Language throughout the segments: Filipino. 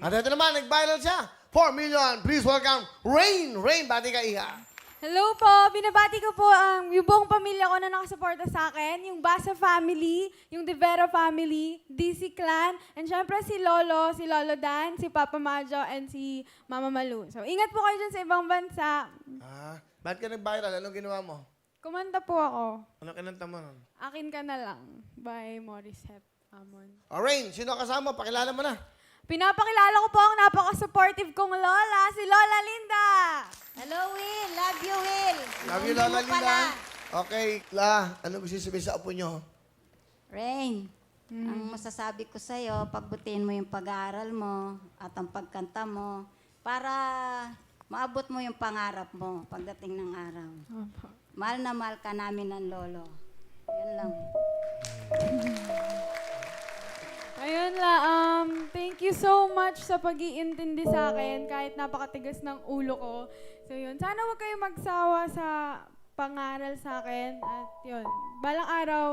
At ito naman, nag-viral siya. 4 million. Please welcome Rain. Rain, bati ka, Iha. Hello po, binabati ko po ang yung buong pamilya ko na nakasuporta sa akin, yung Basa family, yung De Vera family, DC Clan, and syempre si Lolo Dan, si Papa Majo, and si Mama Malu. So ingat po kayo dyan sa ibang bansa. Ba't ka nag-viral? Anong ginawa mo? Kumanta po ako. Ano kinanta mo nun? Akin ka na lang, by Morris Hep Amon. Rain, sino kasama? Pakilala mo na. Pinapakilala ko po ang napaka-supportive kong lola, si Lola Linda. Hello, Will. Love you, Will. Love you, Lola Linda. Okay, La, ano gusto sabihin sa apo nyo? Rain, ang masasabi ko sa'yo, pagbutihin mo yung pag-aaral mo at ang pagkanta mo para maabot mo yung pangarap mo pagdating ng araw. Mahal na mahal ka namin ng lolo. Yan lang. Ayun la, thank you so much sa pag-iintindi sa akin kahit napakatigas ng ulo ko. So yun, sana huwag kayo magsawa sa pangaral sa akin at yun, balang araw,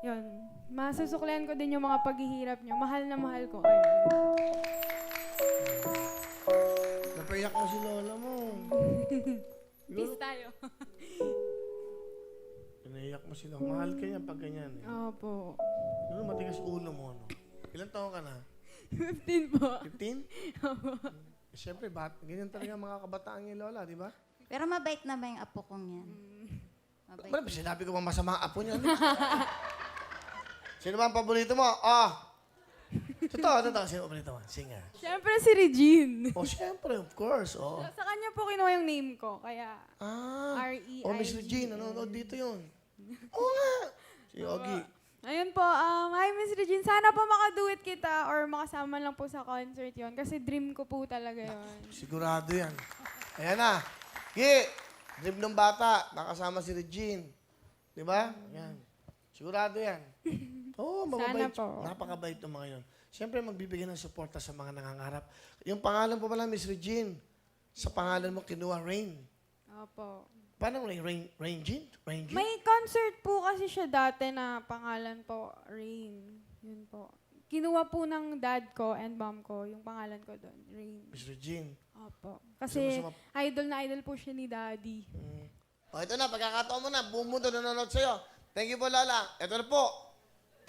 yun, masusuklian ko din yung mga paghihirap nyo. Mahal na mahal ko kayo. Napaiyak mo si Lola mo. Peace tayo. Pinaiyak mo si Lola. Mahal ka niya pag ganyan. Eh. Opo. Ano, matigas ulo mo, ano? Ilan taon ka na? 15 po. 15? Siyempre, ganyan talaga mga kabataan ni Lola, di ba? Pero mabait na ba yung apo kong yan? Mabait. Ba't sinabi ko bang masama ang apo niya? Sino ba ang paborito mo? Totoo. Sino ang paborito mo? Singer. Siyempre si Regine. Siyempre, of course. Sa kanya po kinuha yung name ko, kaya R-E-I-G. Miss Regine, nanonood dito yun. Oo nga. Si Ogie. Ayun po, hi Miss Regine. Sana po makaduet kita or makasama lang po sa concert yon kasi dream ko po talaga yon. Sigurado yan. Ayan na. Gi, dream ng bata, nakasama si Regine. Di ba? Yan. Sigurado yan. Oo, mababait. Sana po. Napakabait ng mga yun. Siyempre, magbibigay ng suporta sa mga nangangarap. Yung pangalan po pala, Miss Regine. Sa pangalan mo, kinuha Rain. Opo. Paano Rain? Rain Jean? Rain Jean? May concert po kasi siya dati na pangalan po, Rain. Yun po. Kinuha po ng dad ko and mom ko, yung pangalan ko doon, Rain. Miss Regine. Opo. Kasi Gusto mo idol na idol po siya ni daddy. Ito na, pagkakataon mo na. Buong mundo nanonood sa'yo. Thank you po, Lala. Ito na po.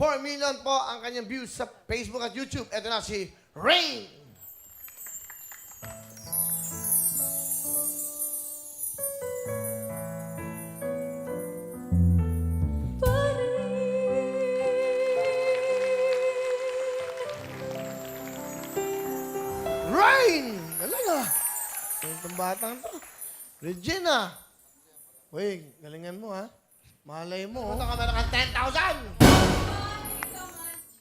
4 million po ang kanyang views sa Facebook at YouTube. Ito na si Rain. Rain! Talaga. Itong batang to. Regina. Uy, galingan mo ha. Malay mo. Ito ka meron kang 10,000!